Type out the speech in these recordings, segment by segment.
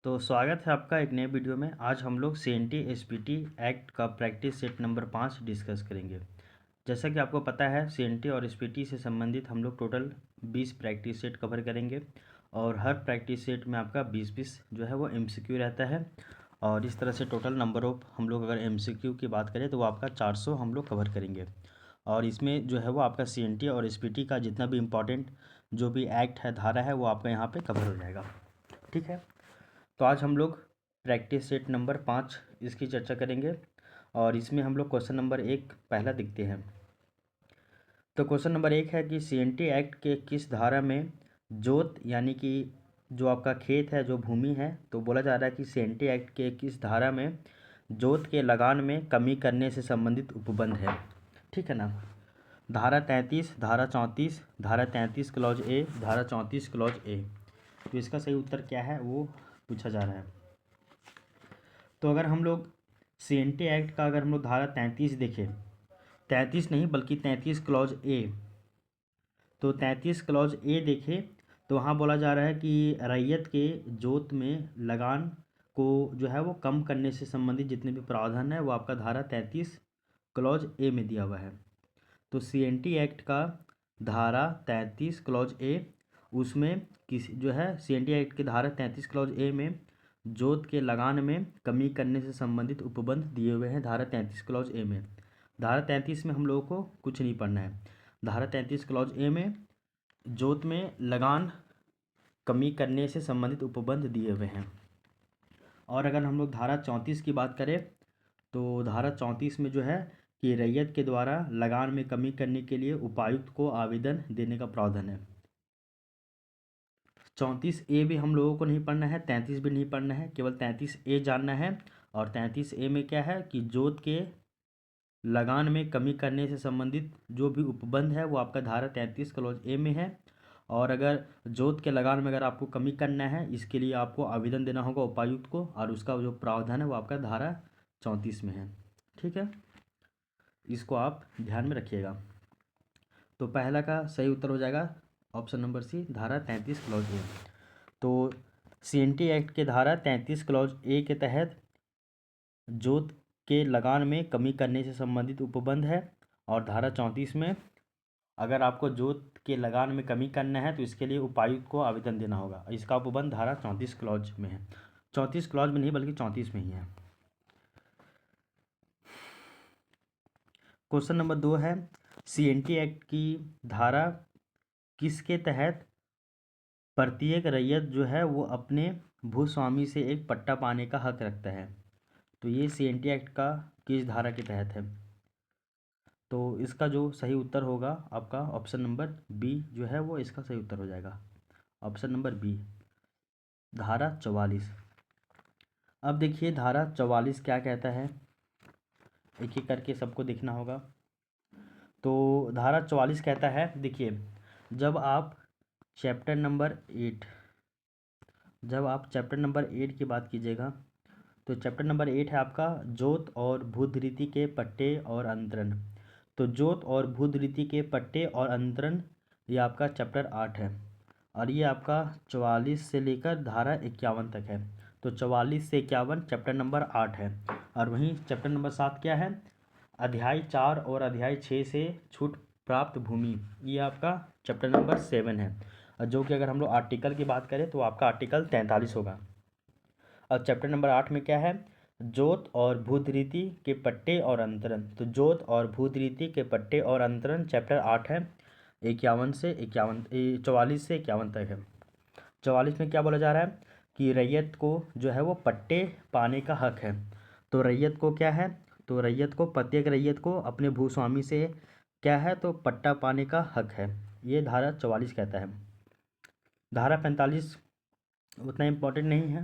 तो स्वागत है आपका एक नए वीडियो में। आज हम लोग CNT SPT एक्ट का प्रैक्टिस सेट नंबर 5 डिस्कस करेंगे। जैसा कि आपको पता है CNT और SPT से संबंधित हम लोग टोटल 20 प्रैक्टिस सेट कवर करेंगे और हर प्रैक्टिस सेट में आपका 20-20 जो है वो MCQ रहता है। और इस तरह से टोटल नंबर ऑफ हम लोग अगर MCQ की बात करें तो वो आपका 400 हम लोग कवर करेंगे। और इसमें जो है वो आपका CNT और SPT का जितना भी इम्पोर्टेंट जो भी एक्ट है, धारा है, वो आपका यहाँ पर कवर हो जाएगा। ठीक है, तो आज हम लोग प्रैक्टिस सेट नंबर 5 इसकी चर्चा करेंगे और इसमें हम लोग क्वेश्चन नंबर 1 पहला देखते हैं। तो क्वेश्चन नंबर 1 है कि CNT एक्ट के किस धारा में जोत यानी कि जो आपका खेत है, जो भूमि है, तो बोला जा रहा है कि CNT एक्ट के किस धारा में जोत के लगान में कमी करने से संबंधित उपबंध है। ठीक है ना। धारा 33, धारा 34, धारा 33 क्लॉज ए, धारा 34 क्लॉज ए। तो इसका सही उत्तर क्या है वो पूछा जा रहा है। तो अगर हम लोग CNT एक्ट का अगर हम लोग धारा 33 देखें, 33 नहीं बल्कि 33 क्लॉज ए, तो 33 क्लॉज ए देखें तो वहाँ बोला जा रहा है कि रैयत के जोत में लगान को जो है वो कम करने से संबंधित जितने भी प्रावधान है वो आपका धारा 33 क्लॉज ए में दिया हुआ है। तो CNT एक्ट का धारा 33 क्लॉज ए, उसमें किसी जो है CNT एक्ट की धारा 33 क्लॉज ए में जोत के लगान में कमी करने से संबंधित उपबंध दिए हुए हैं धारा 33 क्लॉज ए में। धारा 33 में हम लोगों को कुछ नहीं पढ़ना है। धारा 33 क्लॉज ए में जोत में लगान कमी करने से संबंधित उपबंध दिए हुए हैं। और अगर हम लोग धारा 34 की बात करें तो धारा 34 में जो है कि रैयत के द्वारा लगान में कमी करने के लिए उपायुक्त को आवेदन देने का प्रावधान है। 34 ए भी हम लोगों को नहीं पढ़ना है, 33 भी नहीं पढ़ना है, केवल 33 ए जानना है। और 33 ए में क्या है कि जोत के लगान में कमी करने से संबंधित जो भी उपबंध है वो आपका धारा 33 क्लॉज ए में है। और अगर जोत के लगान में अगर आपको कमी करना है, इसके लिए आपको आवेदन देना होगा उपायुक्त को, और उसका जो प्रावधान है वो आपका धारा 34 में है। ठीक है, इसको आप ध्यान में रखिएगा। तो पहला का सही उत्तर हो जाएगा ऑप्शन नंबर सी, धारा 33 क्लॉज ए। तो CNT एक्ट के धारा 33 क्लॉज ए के तहत जोत के लगान में कमी करने से संबंधित उपबंध है। और धारा 34 में अगर आपको जोत के लगान में कमी करना है तो इसके लिए उपायुक्त को आवेदन देना होगा। इसका उपबंध धारा 34 क्लॉज में है, 34 क्लॉज में नहीं बल्कि 34 में ही है। क्वेश्चन नंबर 2 है CNT एक्ट की धारा किसके तहत प्रत्येक रैयत जो है वो अपने भूस्वामी से एक पट्टा पाने का हक रखता है। तो ये CNT एक्ट का किस धारा के तहत है। तो इसका जो सही उत्तर होगा आपका ऑप्शन नंबर बी जो है वो इसका सही उत्तर हो जाएगा, ऑप्शन नंबर बी, धारा 44। अब देखिए धारा 44 क्या कहता है, एक एक करके सबको देखना होगा। तो धारा 44 कहता है, देखिए जब आप चैप्टर नंबर 8 जब आप चैप्टर नंबर 8 की बात कीजिएगा तो चैप्टर नंबर 8 है आपका जोत और भूधृति के पट्टे और अंतरण। तो जोत और भूधृति के पट्टे और अंतरण ये आपका चैप्टर 8 है और ये आपका 44 से लेकर धारा 51 तक है। तो 44 से 51 चैप्टर नंबर 8 है। और वहीं चैप्टर नंबर 7 क्या है, अध्याय 4 और अध्याय 6 से छूट प्राप्त भूमि, ये आपका चैप्टर नंबर 7 है। और जो कि अगर हम लोग आर्टिकल की बात करें तो आपका आर्टिकल 43 होगा। और चैप्टर नंबर 8 में क्या है, जोत और भूधृति के पट्टे और अंतरण। तो जोत और भूधृति के पट्टे और अंतरण चैप्टर 8 है, 44 से 51 तक है। 44 में क्या बोला जा रहा है कि रैयत को जो है वो पट्टे पाने का हक है। तो रैयत को क्या है, तो रैयत को, प्रत्येक रैयत को अपने भूस्वामी से क्या है, तो पट्टा पाने का हक है। ये धारा 44 कहता है। धारा 45 उतना इम्पोर्टेंट नहीं है,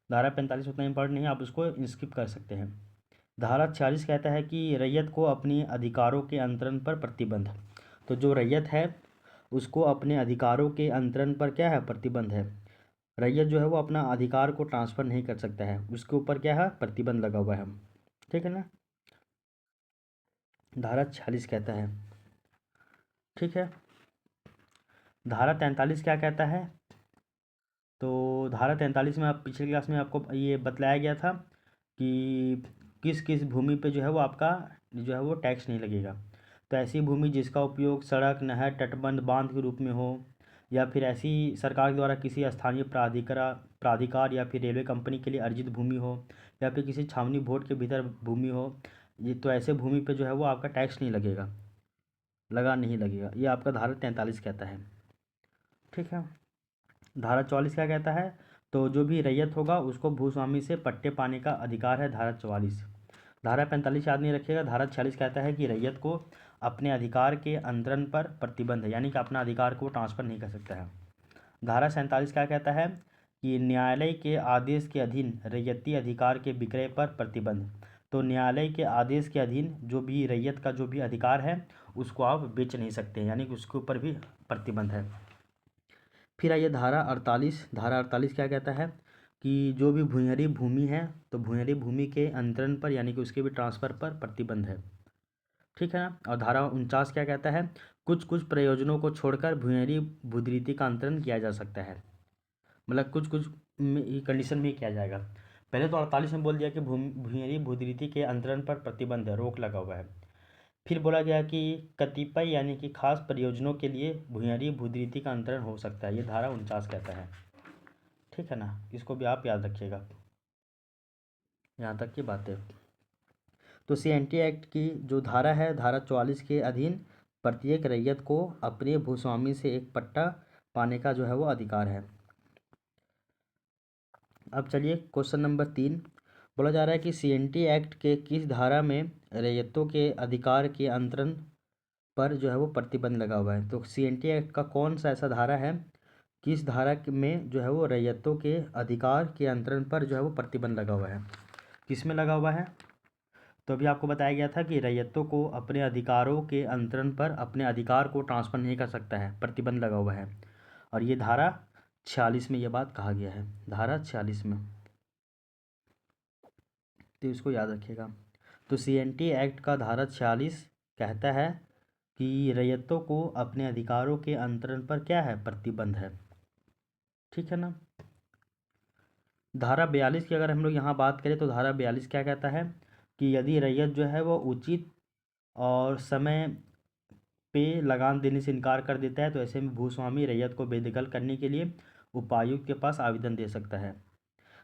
धारा 45 उतना इम्पोर्टेंट नहीं है, आप उसको स्किप कर सकते हैं। धारा 46 कहता है कि रैयत को अपने अधिकारों के अंतरण पर प्रतिबंध। तो जो रैयत है उसको अपने अधिकारों के अंतरण पर क्या है, प्रतिबंध है। रैयत जो है वो अपना अधिकार को ट्रांसफ़र नहीं कर सकता है, उसके ऊपर क्या है, प्रतिबंध लगा हुआ है। ठीक है ना, धारा 46 कहता है। ठीक है, धारा 43 क्या कहता है, तो धारा 43 में आप पिछले क्लास में आपको ये बतलाया गया था कि किस किस भूमि पे जो है वो आपका जो है वो टैक्स नहीं लगेगा। तो ऐसी भूमि जिसका उपयोग सड़क, नहर, तटबंध, बांध के रूप में हो, या फिर ऐसी सरकार द्वारा किसी स्थानीय प्राधिकार या फिर रेलवे कंपनी के लिए अर्जित भूमि हो, या फिर किसी छावनी बोर्ड के भीतर भूमि हो, ये तो ऐसे भूमि पे जो है वो आपका टैक्स नहीं लगेगा, लगा नहीं लगेगा। ये आपका धारा 43 कहता है। ठीक है। धारा 44 क्या कहता है? तो जो भी रैयत होगा उसको भूस्वामी से पट्टे पाने का अधिकार है, धारा 44। धारा 45 याद नहीं रखिएगा। धारा 46 कहता है कि रैयत को अपने अधिकार के अंतरण पर प्रतिबंध है, यानी कि अपना अधिकार को ट्रांसफर नहीं कर सकता है। धारा 47 क्या कहता है कि न्यायालय के आदेश के अधीन रैयती अधिकार के विक्रय पर प्रतिबंध। तो न्यायालय के आदेश के अधीन जो भी रैयत का जो भी अधिकार है उसको आप बेच नहीं सकते, यानी कि उसके ऊपर भी प्रतिबंध है। फिर आइए धारा 48। धारा 48 क्या कहता है कि जो भी भूंयरी भूमि है तो भूंयरी भूमि के अंतरण पर यानी कि उसके भी ट्रांसफ़र पर प्रतिबंध है। ठीक है ना। और धारा 49 क्या कहता है? कुछ कुछ प्रयोजनों को छोड़कर भूंयरी भूधृति का अंतरण किया जा सकता है, मतलब कुछ कुछ कंडीशन में किया जाएगा। पहले तो 48 में बोल दिया कि भूंयरी भूधृति के अंतरण पर प्रतिबंध है, रोक लगा हुआ है। फिर बोला गया कि कतिपय यानी कि खास प्रयोजनों के लिए भूंयरी भूधृति का अंतरण हो सकता है, ये धारा 49 कहता है। ठीक है ना, इसको भी आप याद रखिएगा। यहाँ तक की बात है। तो CNT एक्ट की जो धारा है, धारा 44 के अधीन प्रत्येक रैयत को अपने भूस्वामी से एक पट्टा पाने का जो है वो अधिकार है। अब चलिए क्वेश्चन नंबर 3। बोला जा रहा है कि CNT एक्ट के किस धारा में रैयतों के अधिकार के अंतरण पर जो है वो प्रतिबंध लगा हुआ है? तो CNT एक्ट का कौन सा ऐसा धारा है, किस धारा में जो है वो रैयतों के अधिकार के अंतरण पर जो है वो प्रतिबंध लगा हुआ है? किस में लगा हुआ है? तो अभी आपको बताया गया था कि रैयतों को अपने अधिकारों के अंतरण पर अपने अधिकार को ट्रांसफ़र नहीं कर सकता है, प्रतिबंध लगा हुआ है। और ये धारा 46 में ये बात कहा गया है, धारा 46 में, तो इसको याद रखिएगा। तो CNT एक्ट का धारा 46 कहता है कि रैयतों को अपने अधिकारों के अंतरण पर क्या है, प्रतिबंध है। ठीक है ना। धारा 42 की अगर हम लोग यहाँ बात करें तो धारा 42 क्या कहता है कि यदि रैयत जो है वो उचित और समय पे लगान देने से इनकार कर देता है तो ऐसे में भूस्वामी रैयत को बेदखल करने के लिए उपायुक्त के पास आवेदन दे सकता है,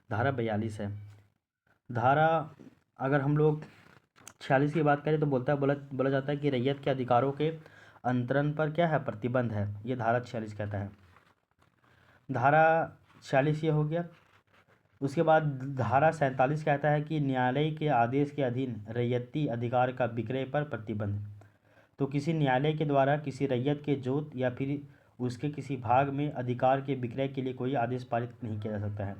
धारा 42 है। धारा अगर हम लोग 46 की बात करें तो बोला जाता है कि रैयत के अधिकारों के अंतरण पर क्या है, प्रतिबंध है, ये धारा 46 कहता है। धारा 46 ये हो गया। उसके बाद धारा 47 कहता है कि न्यायालय के आदेश के अधीन रैयती अधिकार का विक्रय पर प्रतिबंध। तो किसी न्यायालय के द्वारा किसी रैयत के जोत या फिर उसके किसी भाग में अधिकार के विक्रय के लिए कोई आदेश पारित नहीं किया जा सकता है।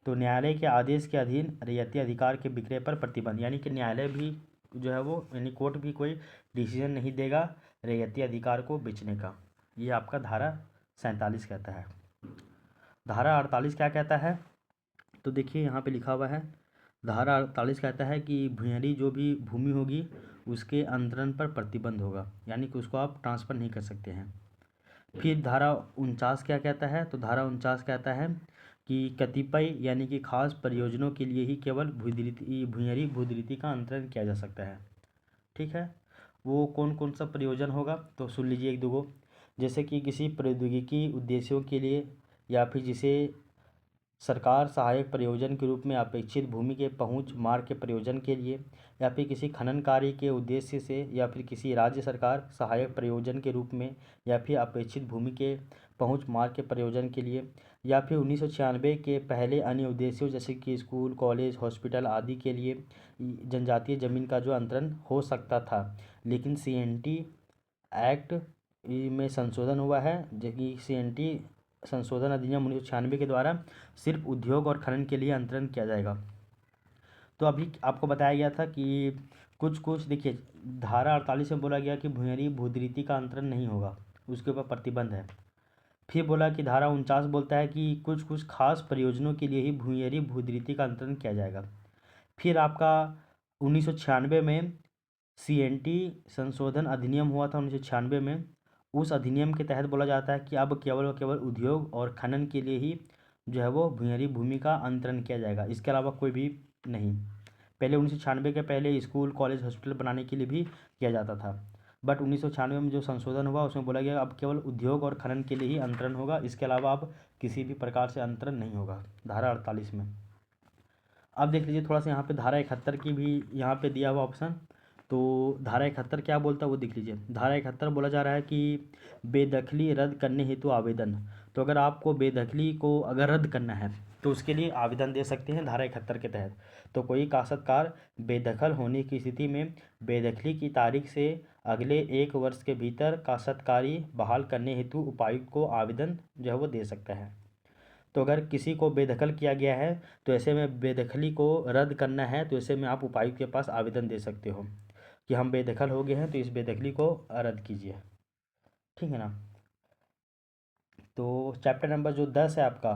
तो न्यायालय के आदेश के अधीन रैयती अधिकार के विक्रय पर प्रतिबंध, यानी कि न्यायालय भी जो है वो यानी कोर्ट भी कोई डिसीजन नहीं देगा रैयती अधिकार को बेचने का। ये आपका धारा 47 कहता है। धारा 48 क्या कहता है? तो देखिए यहाँ पे लिखा हुआ है, धारा 48 कहता है कि भूंयरी जो भी भूमि होगी उसके अंतरण पर प्रतिबंध होगा, यानी कि उसको आप ट्रांसफ़र नहीं कर सकते हैं। फिर धारा 49 क्या कहता है? तो धारा 49 कहता है कि कतिपय यानी कि खास प्रयोजनों के लिए ही केवल भूंयरी भूधृति का अंतरण किया जा सकता है। ठीक है। वो कौन कौन सा प्रयोजन होगा तो सुन लीजिए एक दो। जैसे कि किसी प्रौद्योगिकी उद्देश्यों के लिए, या फिर जिसे सरकार सहायक प्रयोजन के रूप में अपेक्षित भूमि के पहुंच मार्ग के प्रयोजन के लिए, या फिर किसी खनन कार्य के उद्देश्य से, या फिर किसी राज्य सरकार सहायक प्रयोजन के रूप में, या फिर अपेक्षित भूमि के पहुंच मार्ग के प्रयोजन के लिए, या फिर 1996 के पहले अन्य उद्देश्यों जैसे कि स्कूल, कॉलेज, हॉस्पिटल आदि के लिए जनजातीय ज़मीन का जो अंतरण हो सकता था। लेकिन CNT एक्ट में संशोधन हुआ है, जो कि CNT संशोधन अधिनियम 1996 के द्वारा सिर्फ उद्योग और खनन के लिए अंतरण किया जाएगा। तो अभी आपको बताया गया था कि कुछ देखिए, धारा 48 में बोला गया कि भूंयरी भूधृति का अंतरण नहीं होगा, उसके ऊपर प्रतिबंध है। फिर बोला कि धारा 49 बोलता है कि कुछ कुछ खास प्रयोजनों के लिए ही भूंयरी भूधृति का अंतरण किया जाएगा। फिर आपका 1996 में CNT संशोधन अधिनियम हुआ था 1996 में। उस अधिनियम के तहत बोला जाता है कि अब केवल और केवल उद्योग और खनन के लिए ही जो है वो भूमिहारी भूमि का अंतरण किया जाएगा, इसके अलावा कोई भी नहीं। पहले 1996 के पहले स्कूल कॉलेज हॉस्पिटल बनाने के लिए भी किया जाता था, बट 1996 में जो संशोधन हुआ उसमें बोला गया अब केवल उद्योग और खनन के लिए ही अंतरण होगा, इसके अलावा अब किसी भी प्रकार से अंतरण नहीं होगा, धारा 48 में। अब देख लीजिए थोड़ा सा यहाँ पे धारा 71 की भी यहाँ पे दिया हुआ ऑप्शन। तो धारा 71 क्या बोलता है वो देख लीजिए। धारा 71 बोला जा रहा है कि बेदखली रद्द करने हेतु आवेदन। तो अगर आपको बेदखली को अगर रद्द करना है तो उसके लिए आवेदन दे सकते हैं धारा 71 के तहत। तो कोई काश्तकार बेदखल होने की स्थिति में बेदखली की तारीख से अगले 1 वर्ष के भीतर काश्तकारी बहाल करने हेतु उपायुक्त को आवेदन जो है वो दे सकता है। तो अगर किसी को बेदखल किया गया है तो ऐसे में बेदखली को रद्द करना है तो ऐसे में आप उपायुक्त के पास आवेदन दे सकते हो कि हम बेदखल हो गए हैं तो इस बेदखली को रद्द कीजिए, ठीक है ना। तो चैप्टर नंबर जो 10 है आपका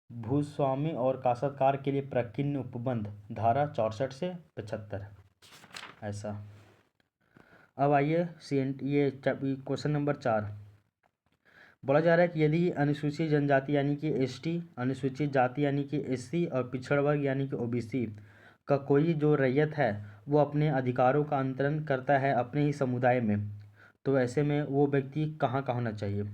भूस्वामी और काश्तकार के लिए प्रकीर्ण उपबंध, धारा 64 से 75 ऐसा। अब आइए ये क्वेश्चन नंबर 4 बोला जा रहा है कि यदि अनुसूचित जनजाति यानी कि एसटी, अनुसूचित जाति यानी कि एससी और पिछड़ा वर्ग यानी कि ओबीसी का कोई जो रैयत है वो अपने अधिकारों का अंतरण करता है अपने ही समुदाय में, तो ऐसे में वो व्यक्ति कहाँ का होना चाहिए?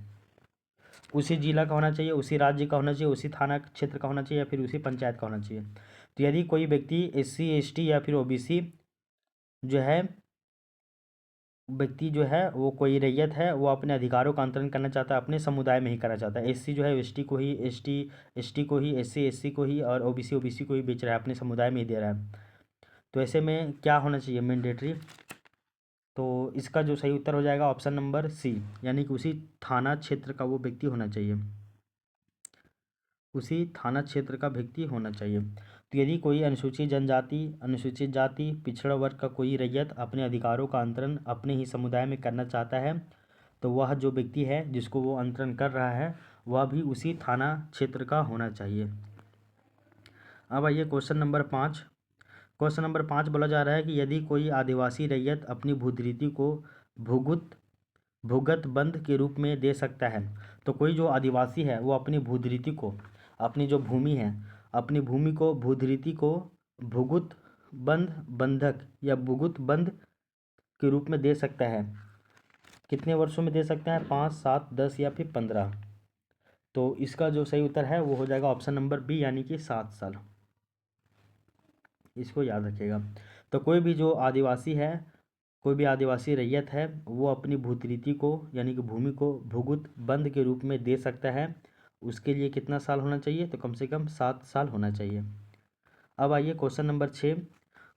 उसी जिला का होना चाहिए, उसी राज्य का होना चाहिए, उसी थाना क्षेत्र का होना चाहिए या फिर उसी पंचायत का होना चाहिए? तो यदि कोई व्यक्ति एससी एसटी या फिर ओबीसी जो है व्यक्ति जो है वो कोई रैयत है वो अपने अधिकारों का अंतरण करना चाहता है अपने समुदाय में ही करना चाहता है। एससी जो है एसटी को ही एसटी को ही एससी एससी को ही और ओबीसी को ही बेच रहा है, अपने समुदाय में ही दे रहा है। तो ऐसे में क्या होना चाहिए मैंडेटरी? तो इसका जो सही उत्तर हो जाएगा ऑप्शन नंबर सी, यानी कि उसी थाना क्षेत्र का वो व्यक्ति होना चाहिए, उसी थाना क्षेत्र का व्यक्ति होना चाहिए। तो यदि कोई अनुसूचित जनजाति, अनुसूचित जाति, पिछड़ा वर्ग का कोई रैयत अपने अधिकारों का अंतरण अपने ही समुदाय में करना चाहता है तो वह जो व्यक्ति है जिसको वो अंतरण कर रहा है वह भी उसी थाना क्षेत्र का होना चाहिए। अब आइए क्वेश्चन नंबर 5। क्वेश्चन नंबर 5 बोला जा रहा है कि यदि कोई आदिवासी रैयत अपनी भूधृति को भूगत बंध के रूप में दे सकता है, तो कोई जो आदिवासी है वो अपनी भूधृति को, अपनी जो भूमि है, अपनी भूमि को भूधृति को भूगुत बंधक या भूगुत बंध के रूप में दे सकता है। कितने वर्षों में दे सकता है? 5, 7, 10 या फिर 15। तो इसका जो सही उत्तर है वो हो जाएगा ऑप्शन नंबर बी, यानी कि 7 साल। इसको याद रखिएगा। तो कोई भी जो आदिवासी है, कोई भी आदिवासी रैयत है वो अपनी भूधृति को यानी कि भूमि को भूगुत बंध के रूप में दे सकता है। उसके लिए कितना साल होना चाहिए? तो कम से कम 7 साल होना चाहिए। अब आइए क्वेश्चन नंबर 6।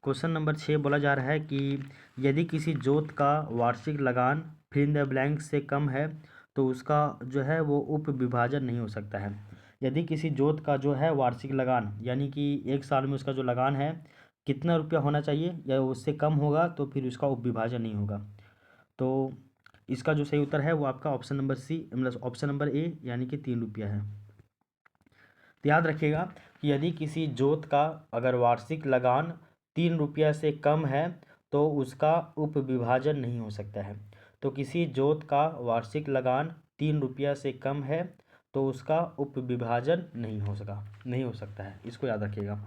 क्वेश्चन नंबर 6 बोला जा रहा है कि यदि किसी जोत का वार्षिक लगान फिल इन द ब्लैंक से कम है तो उसका जो है वो उप विभाजन नहीं हो सकता है। यदि किसी जोत का जो है वार्षिक लगान यानी कि 1 साल में उसका जो लगान है कितना रुपया होना चाहिए या उससे कम होगा तो फिर उसका उप विभाजन नहीं होगा। तो इसका जो सही उत्तर है वो आपका ऑप्शन नंबर सी मतलब ऑप्शन नंबर ए, यानी कि 3 रुपया है। तो याद रखिएगा कि यदि किसी जोत का अगर वार्षिक लगान 3 रुपया से कम है तो उसका उप विभाजन नहीं हो सकता है। तो किसी जोत का वार्षिक लगान 3 रुपया से कम है तो उसका उप विभाजन नहीं हो सकता है, इसको याद रखिएगा।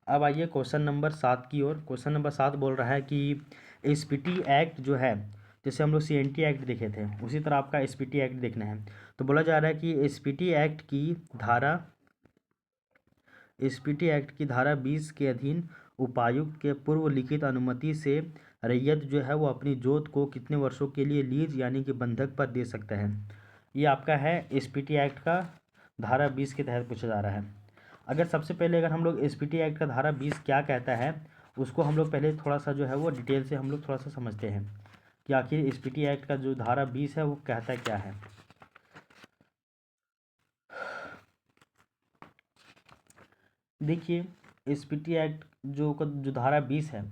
अब आइए क्वेश्चन नंबर 7 की ओर। क्वेश्चन नंबर 7 बोल रहा है कि एसपीटी एक्ट जो है, जैसे हम लोग सीएनटी एक्ट देखे थे उसी तरह आपका एसपीटी एक्ट देखना है। तो बोला जा रहा है कि एसपीटी एक्ट की धारा 20 के अधीन उपायुक्त के पूर्व लिखित अनुमति से रैयत जो है वो अपनी जोत को कितने वर्षों के लिए लीज यानी कि बंधक पर दे सकता है। ये आपका है एसपीटी एक्ट का धारा 20 के तहत पूछा जा रहा है। अगर सबसे पहले अगर हम लोग एसपीटी एक्ट का धारा 20 क्या कहता है उसको हम लोग पहले थोड़ा सा जो है वो डिटेल से हम लोग थोड़ा सा समझते हैं कि आखिर एसपीटी एक्ट का जो धारा 20 है वो कहता क्या है। देखिए एसपीटी एक्ट जो धारा 20 है,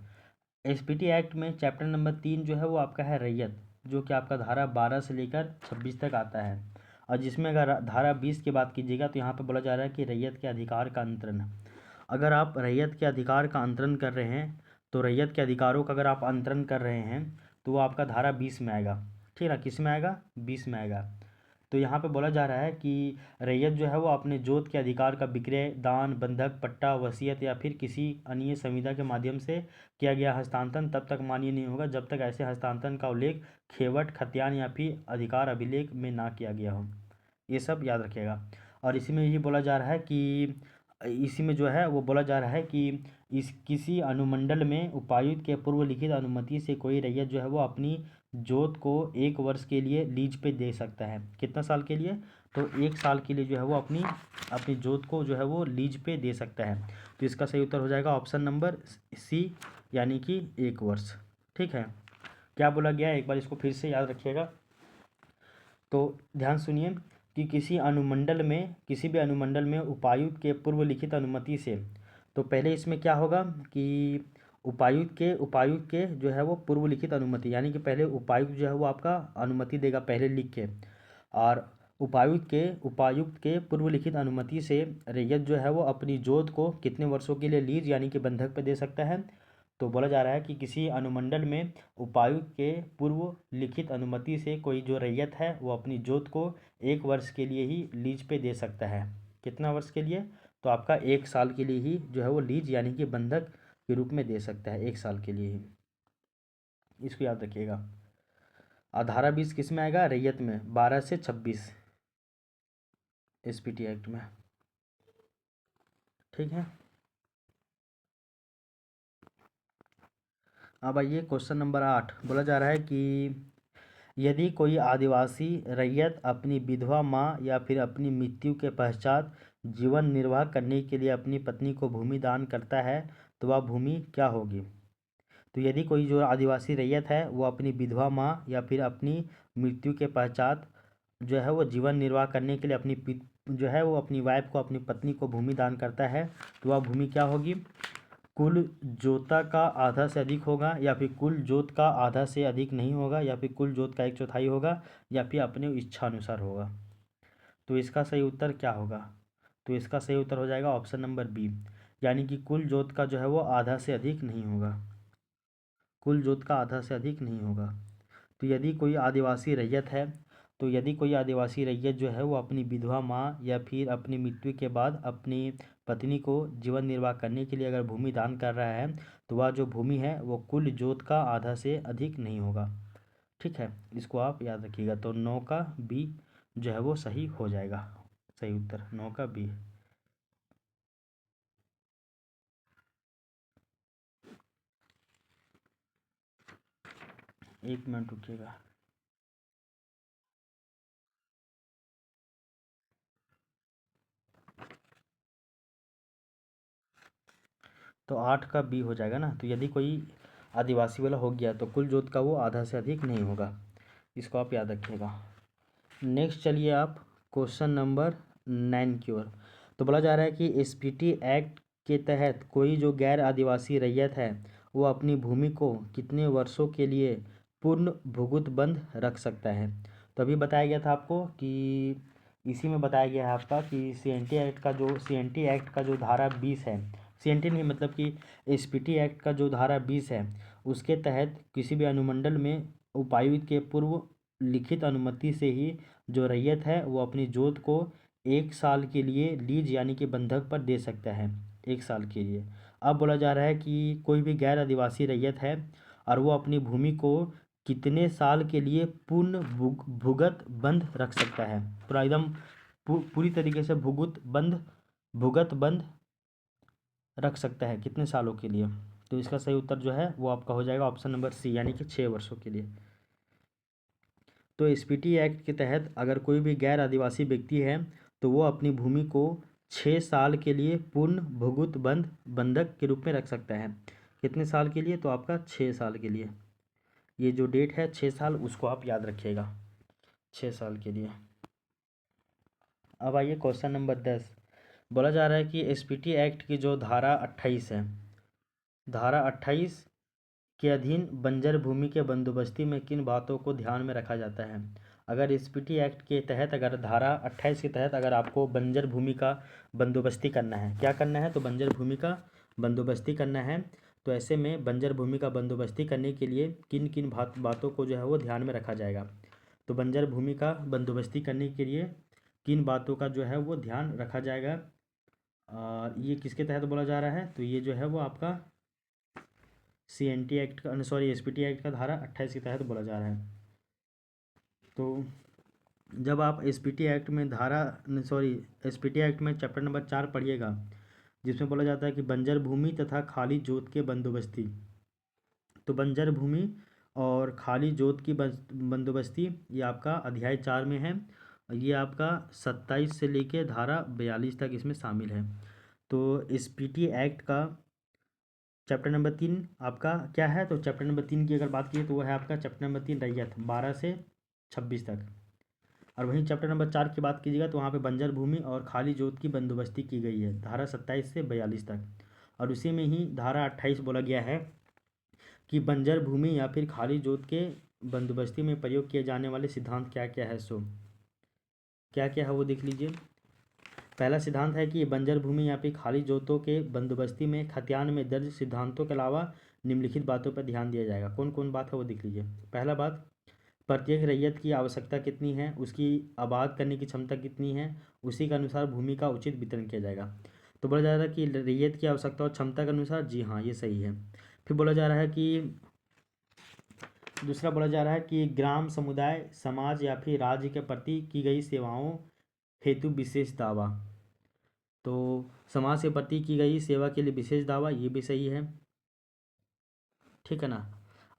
एसपीटी एक्ट में चैप्टर नंबर 3 जो है वो आपका है रैयत, जो कि आपका धारा 12 से लेकर 26 तक आता है। और जिसमें अगर धारा 20 की बात कीजिएगा तो यहाँ पे बोला जा रहा है कि रैयत के अधिकार का अंतरण। अगर आप रैयत के अधिकार का अंतरण कर रहे हैं तो रैयत के अधिकारों का अगर आप अंतरण कर रहे हैं तो वो आपका धारा 20 में आएगा, ठीक है ना। किस में आएगा? 20 में आएगा। तो यहाँ पे बोला जा रहा है कि रैयत जो है वो अपने जोत के अधिकार का विक्रय, दान, बंधक, पट्टा, वसीयत या फिर किसी अन्य संविदा के माध्यम से किया गया हस्तांतरण तब तक मान्य नहीं होगा जब तक ऐसे हस्तांतरण का उल्लेख खेवट, खतियान या फिर अधिकार अभिलेख में ना किया गया हो। ये सब याद रखिएगा। और इसी में ये बोला जा रहा है कि इसी में जो है वो बोला जा रहा है कि इस किसी अनुमंडल में उपायुक्त के पूर्व लिखित अनुमति से कोई रैयत जो है वो अपनी जोत को 1 वर्ष के लिए लीज पे दे सकता है। कितना साल के लिए? तो 1 साल के लिए जो है वो अपनी अपनी जोत को जो है वो लीज पे दे सकता है। तो इसका सही उत्तर हो जाएगा ऑप्शन नंबर सी, यानी कि 1 वर्ष। ठीक है, क्या बोला गया है एक बार इसको फिर से याद रखिएगा। तो ध्यान सुनिए कि किसी भी अनुमंडल में उपायुक्त के पूर्व लिखित अनुमति से, तो पहले इसमें क्या होगा कि उपायुक्त के जो है वो पूर्व लिखित अनुमति, यानी कि पहले उपायुक्त जो है वो आपका अनुमति देगा पहले लिख के, और उपायुक्त के पूर्व लिखित अनुमति से रैयत जो है वो अपनी जोत को कितने वर्षों के लिए लीज यानी कि बंधक पे दे सकता है। तो बोला जा रहा है कि किसी अनुमंडल में उपायुक्त के पूर्व लिखित अनुमति से कोई जो रैयत है वो अपनी जोत को 1 वर्ष के लिए ही लीज पे दे सकता है। कितना वर्ष के लिए? तो आपका 1 साल के लिए ही जो है वो लीज यानी कि बंधक के रूप में दे सकता है, 1 साल के लिए ही। इसको याद रखिएगा। और धारा 20 किस में आएगा? रैयत में, 12 से 26 एसपीटी एक्ट में। ठीक है, अब आइए क्वेश्चन नंबर 8। बोला जा रहा है कि यदि कोई आदिवासी रैयत अपनी विधवा माँ या फिर अपनी मृत्यु के पश्चात जीवन निर्वाह करने के लिए अपनी पत्नी को भूमि दान करता है तो वह भूमि क्या होगी? तो यदि कोई जो आदिवासी रैयत है वो अपनी विधवा माँ या फिर अपनी मृत्यु के पश्चात जो है वो जीवन निर्वाह करने के लिए जो है वो अपनी वाइफ को, अपनी पत्नी को भूमि दान करता है तो वह भूमि क्या होगी? कुल जोता का आधा से अधिक होगा, या फिर कुल जोत का आधा से अधिक नहीं होगा, या फिर कुल जोत का 1/4 होगा, या फिर अपने इच्छा अनुसार होगा। तो इसका सही उत्तर क्या होगा? तो इसका सही उत्तर हो जाएगा ऑप्शन नंबर बी, यानी कि कुल जोत का जो है वो आधा से अधिक नहीं होगा। कुल जोत का आधा से अधिक नहीं होगा। तो यदि कोई आदिवासी रैयत है, तो यदि कोई आदिवासी रैयत जो है वो अपनी विधवा माँ या फिर अपनी मृत्यु के बाद अपनी पत्नी को जीवन निर्वाह करने के लिए अगर भूमि दान कर रहा है तो वह जो भूमि है वो कुल जोत का आधा से अधिक नहीं होगा। ठीक है, इसको आप याद रखिएगा। तो 9 का बी जो है वो सही हो जाएगा। सही उत्तर 9 का बी। एक मिनट रुकिएगा। तो 8 का बी हो जाएगा ना। तो यदि कोई आदिवासी वाला हो गया तो कुल जोत का वो आधा से अधिक नहीं होगा। इसको आप याद रखिएगा। नेक्स्ट चलिए आप क्वेश्चन नंबर 9 की ओर। तो बोला जा रहा है कि एसपीटी एक्ट के तहत कोई जो गैर आदिवासी रैयत है वो अपनी भूमि को कितने वर्षों के लिए पूर्ण भूगुत बंद रख सकता है? तो अभी बताया गया था आपको कि इसी में बताया गया है आपका कि सीएनटी एक्ट का जो धारा 20 है, सीएनटी नहीं मतलब कि एसपीटी एक्ट का जो धारा 20 है उसके तहत किसी भी अनुमंडल में उपायुक्त के पूर्व लिखित अनुमति से ही जो रैयत है वो अपनी जोत को 1 साल के लिए लीज यानी कि बंधक पर दे सकता है, 1 साल के लिए। अब बोला जा रहा है कि कोई भी गैर आदिवासी रैयत है और वो अपनी भूमि को कितने साल के लिए पूर्ण भूगत बंद रख सकता है? पूरा एकदम पूरी तरीके से भूगत बंद रख सकता है कितने सालों के लिए? तो इसका सही उत्तर जो है वो आपका हो जाएगा ऑप्शन नंबर सी, यानी कि 6 वर्षों के लिए। तो एसपीटी एक्ट के तहत अगर कोई भी गैर आदिवासी व्यक्ति है तो वो अपनी भूमि को 6 साल के लिए पूर्ण भूगुत बंधक के रूप में रख सकता है। कितने साल के लिए? तो आपका 6 साल के लिए। ये जो डेट है 6 साल, उसको आप याद रखिएगा, 6 साल के लिए। अब आइए क्वेश्चन नंबर 10। बोला जा रहा है कि एसपीटी एक्ट की जो धारा 28 है, धारा 28 के अधीन बंजर भूमि के बंदोबस्ती में किन बातों को ध्यान में रखा जाता है? अगर एसपीटी एक्ट के तहत अगर धारा 28 के तहत अगर आपको बंजर भूमि का बंदोबस्ती करना है, क्या करना है? तो बंजर भूमि का बंदोबस्ती करना है। तो ऐसे में बंजर भूमि का बंदोबस्ती करने के लिए किन किन बातों को जो है वो ध्यान में रखा जाएगा? तो बंजर भूमि का बंदोबस्ती करने के लिए किन बातों का जो है वो ध्यान रखा जाएगा, और ये किसके तहत बोला जा रहा है, तो ये जो है वो आपका CNT एक्ट का, सॉरी, SPT एक्ट का धारा 28 के तहत बोला जा रहा है। तो जब आप SPT एक्ट में SPT एक्ट में चैप्टर नंबर 4 पढ़िएगा, जिसमें बोला जाता है कि बंजर भूमि तथा खाली जोत के बंदोबस्ती, तो बंजर भूमि और खाली जोत की बंदोबस्ती ये आपका अध्याय 4 में है। ये आपका 27 से लेके धारा 42 तक इसमें शामिल है। तो SPT एक्ट का चैप्टर नंबर 3 आपका क्या है, तो चैप्टर नंबर 3 की अगर बात की तो वो है आपका चैप्टर नंबर 3 रैयत 12 से 26 तक। और वहीं चैप्टर नंबर 4 की बात कीजिएगा तो वहाँ पे बंजर भूमि और खाली जोत की बंदोबस्ती की गई है, धारा 27 से 42 तक। और उसी में ही धारा 28 बोला गया है कि बंजर भूमि या फिर खाली जोत के बंदोबस्ती में प्रयोग किए जाने वाले सिद्धांत क्या क्या है। सो क्या क्या है वो देख लीजिए। पहला सिद्धांत है कि बंजर भूमि या फिर खाली जोतों के बंदोबस्ती में खतियान में दर्ज सिद्धांतों के अलावा निम्नलिखित बातों पर ध्यान दिया जाएगा। कौन कौन बात है वो देख लीजिए। पहला बात, प्रत्येक रैयत की आवश्यकता कितनी है, उसकी आबाद करने की क्षमता कितनी है, उसी के अनुसार भूमि का उचित वितरण किया जाएगा। तो बोला जा रहा है कि रैयत की आवश्यकता और क्षमता के अनुसार, जी हाँ ये सही है। फिर बोला जा रहा है कि दूसरा बोला जा रहा है कि ग्राम, समुदाय, समाज या फिर राज्य के प्रति की गई सेवाओं हेतु विशेष दावा, तो समाज के प्रति की गई सेवा के लिए विशेष दावा, ये भी सही है, ठीक है ना।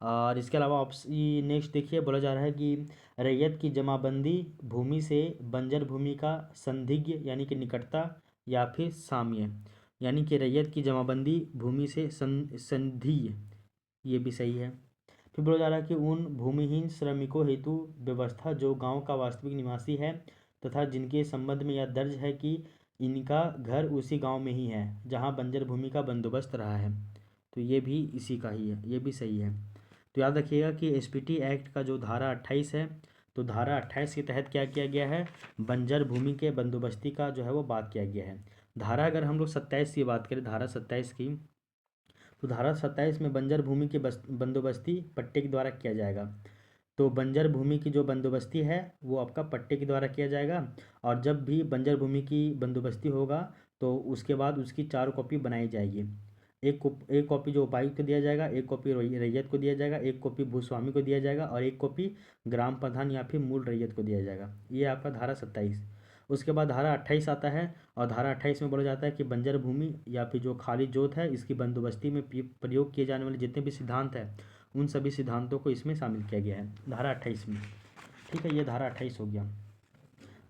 और इसके अलावा ऑप्शन नेक्स्ट देखिए, बोला जा रहा है कि रैयत की जमाबंदी भूमि से बंजर भूमि का संदिग्ध यानी कि निकटता या फिर साम्य, यानी कि रैयत की जमाबंदी भूमि से संधिय, ये भी सही है। फिर बोला जा रहा है कि उन भूमिहीन श्रमिकों हेतु व्यवस्था जो गांव का वास्तविक निवासी है तथा जिनके संबंध में यह दर्ज है कि इनका घर उसी गांव में ही है जहां बंजर भूमि का बंदोबस्त रहा है, तो ये भी इसी का ही है, ये भी सही है। तो याद रखिएगा कि SPT एक्ट का जो धारा 28 है, तो धारा 28 के तहत क्या किया गया है, बंजर भूमि के बंदोबस्ती का जो है वो बात किया गया है। धारा अगर हम लोग 27 की बात करें, धारा 27 की, तो धारा 27 में बंजर भूमि के बंदोबस्ती पट्टे के द्वारा किया जाएगा। तो बंजर भूमि की जो बंदोबस्ती है वो आपका पट्टे के द्वारा किया जाएगा। और जब भी बंजर भूमि की बंदोबस्ती होगा तो उसके बाद उसकी 4 कॉपी बनाई जाएगी। एक कॉपी जो उपायुक्त को दिया जाएगा, एक कॉपी रैयत को दिया जाएगा, एक कॉपी भूस्वामी को दिया जाएगा और एक कॉपी ग्राम प्रधान या फिर मूल रैयत को दिया जाएगा। ये आपका धारा 27। उसके बाद धारा 28 आता है, और धारा 28 में बोला जाता है कि बंजर भूमि या फिर जो खाली जोत है इसकी बंदोबस्ती में प्रयोग किए जाने वाले जितने भी सिद्धांत हैं उन सभी सिद्धांतों को इसमें शामिल किया गया है धारा 28 में, ठीक है। ये धारा 28 हो गया।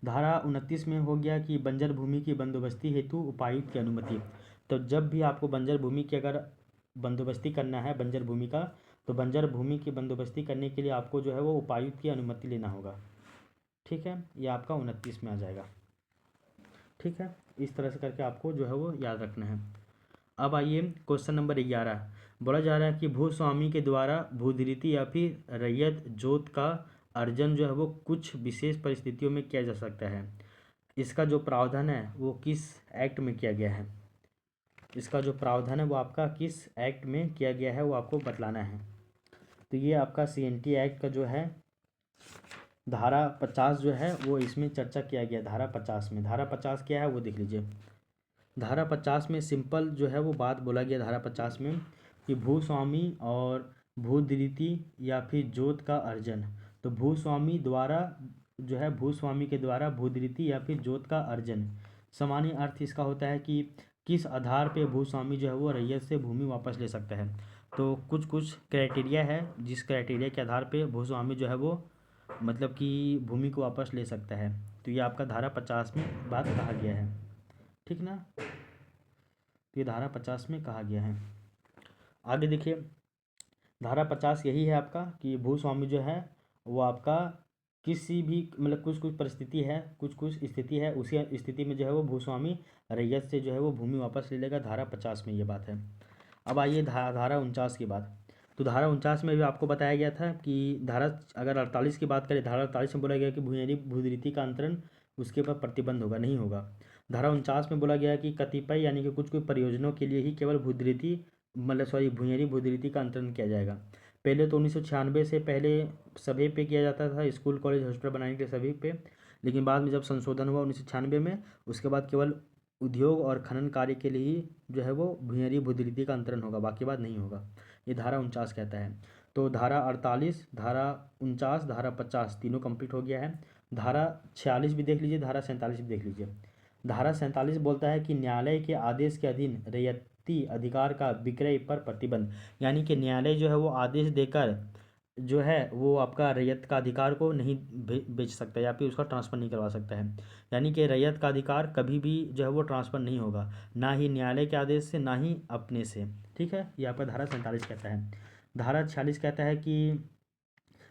धारा 29 में हो गया कि बंजर भूमि की बंदोबस्ती हेतु उपायुक्त की अनुमति। तो जब भी आपको बंजर भूमि की अगर बंदोबस्ती करना है बंजर भूमि का, तो बंजर भूमि की बंदोबस्ती करने के लिए आपको जो है वो उपायुक्त की अनुमति लेना होगा, ठीक है। ये आपका 29 में आ जाएगा, ठीक है। इस तरह से करके आपको जो है वो याद रखना है। अब आइए क्वेश्चन नंबर 11। बोला जा रहा है कि भूस्वामी के द्वारा भूधिरिति या फिर रैयत जोत का अर्जन जो है वो कुछ विशेष परिस्थितियों में किया जा सकता है। इसका जो प्रावधान है वो किस एक्ट में किया गया है, इसका जो प्रावधान है वो आपका किस एक्ट में किया गया है वो आपको बतलाना है। तो ये आपका CNT एक्ट का जो है धारा 50 जो है वो इसमें चर्चा किया गया। धारा 50 में, धारा 50 क्या है वो देख लीजिए। धारा 50 में सिंपल जो है वो बात बोला गया धारा 50 में कि भूस्वामी और भूधिरिति या फिर जोत का अर्जन। तो भूस्वामी द्वारा जो है, भूस्वामी के द्वारा भूधिरिति या फिर जोत का अर्जन, सामान्य अर्थ इसका होता है कि किस आधार पे भूस्वामी जो है वो रैयत से भूमि वापस ले सकता है। तो कुछ कुछ क्राइटेरिया है जिस क्राइटेरिया के आधार पे भूस्वामी जो है वो मतलब कि भूमि को वापस ले सकता है। तो ये आपका धारा 50 में बात कहा गया है, ठीक ना। तो ये धारा 50 में कहा गया है। आगे देखिए, धारा 50 यही है आपका कि भूस्वामी जो है वो आपका किसी भी मतलब कुछ कुछ परिस्थिति है, कुछ कुछ स्थिति है, उसी स्थिति में जो है वो भूस्वामी रैयत से जो है वो भूमि वापस ले लेगा। धारा 50 में ये बात है। अब आइए धारा 49 की बात। तो धारा 49 में भी आपको बताया गया था कि धारा अगर 48 की बात करें, धारा 48 में बोला गया कि भूयरी भूधिरिति का अंतरण उसके ऊपर प्रतिबंध होगा, नहीं होगा। धारा 49 में बोला गया कि कतिपय यानी कि कुछ कुछ परियोजनाओं के लिए ही केवल भूधिरिति मतलब भूयरी भूधिरिति का अंतरण किया जाएगा। पहले तो 1996 से पहले सभी पे किया जाता था, स्कूल कॉलेज हॉस्पिटल बनाने के लिए सभी पे, लेकिन बाद में जब संशोधन हुआ 1996 में, उसके बाद केवल उद्योग और खनन कार्य के लिए ही जो है वो भूयरी भूधिरिति का अंतरण होगा, बाकी बात नहीं होगा। ये धारा 49 कहता है। तो धारा 48, धारा 49, धारा 50 तीनों कंप्लीट हो गया है। धारा 46 भी देख लीजिए, धारा 47 भी देख लीजिए। धारा 47 बोलता है कि न्यायालय के आदेश के अधीन रैयती अधिकार का विक्रय पर प्रतिबंध, यानी कि न्यायालय जो है वो आदेश देकर जो है वो आपका रैयत का अधिकार को नहीं बेच सकता या फिर उसका ट्रांसफ़र नहीं करवा सकता है। यानी कि रैयत का अधिकार कभी भी जो है वो ट्रांसफ़र नहीं होगा, ना ही न्यायालय के आदेश से, ना ही अपने से। ठीक है, ये आपका धारा 47 कहता है। धारा 46 कहता है कि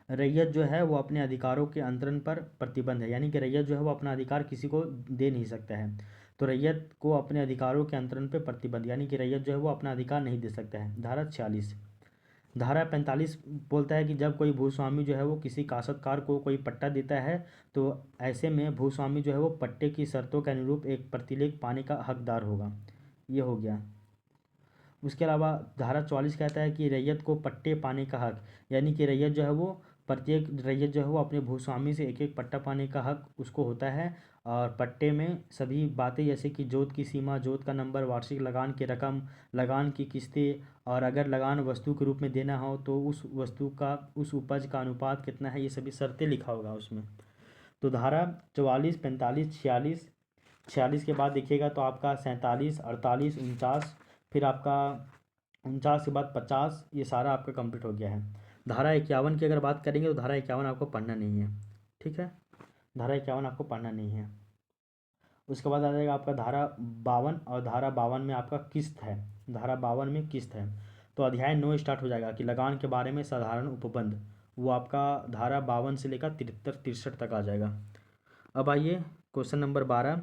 रैयत जो है वो अपने अधिकारों के अंतरण पर प्रतिबंध है, यानी कि रैयत जो है वो अपना अधिकार किसी को दे नहीं सकता है। तो रैयत को अपने अधिकारों के अंतरण पर प्रतिबंध, यानी कि रैयत जो है वो अपना अधिकार नहीं दे सकता है। धारा 46। धारा 45 बोलता है कि जब कोई भूस्वामी जो है वो किसी काश्तकार को कोई पट्टा देता है, तो ऐसे में भूस्वामी जो है वो पट्टे की शर्तों के अनुरूप एक प्रतिलेख पाने का हकदार होगा। ये हो गया। उसके अलावा धारा 44 कहता है कि रैयत को पट्टे पाने का हक, यानी कि रैयत जो है वो प्रत्येक रैयत जो है वो अपने भूस्वामी से एक एक पट्टा पाने का हक उसको होता है। और पट्टे में सभी बातें जैसे कि जोत की सीमा, जोत का नंबर, वार्षिक लगान की रकम, लगान की किस्तें, और अगर लगान वस्तु के रूप में देना हो तो उस वस्तु का, उस उपज का अनुपात कितना है, ये सभी शर्तें लिखा होगा उसमें। तो धारा 44, 45, 46, 46 के बाद देखिएगा तो आपका 47, 48, 49, फिर आपका 49 के बाद 50, ये सारा आपका कंप्लीट हो गया है। धारा 51 की अगर बात करेंगे तो धारा 51 आपको पढ़ना नहीं है। ठीक है, धारा 51 आपको पढ़ना नहीं है। उसके बाद आ जाएगा आपका धारा 52, और धारा 52 में आपका किस्त है। धारा 52 में किस्त है। तो अध्याय 9 स्टार्ट हो जाएगा कि लगान के बारे में साधारण उपबंध, वो आपका धारा 52 से लेकर 73, 63 तक आ जाएगा। अब आइए क्वेश्चन नंबर 12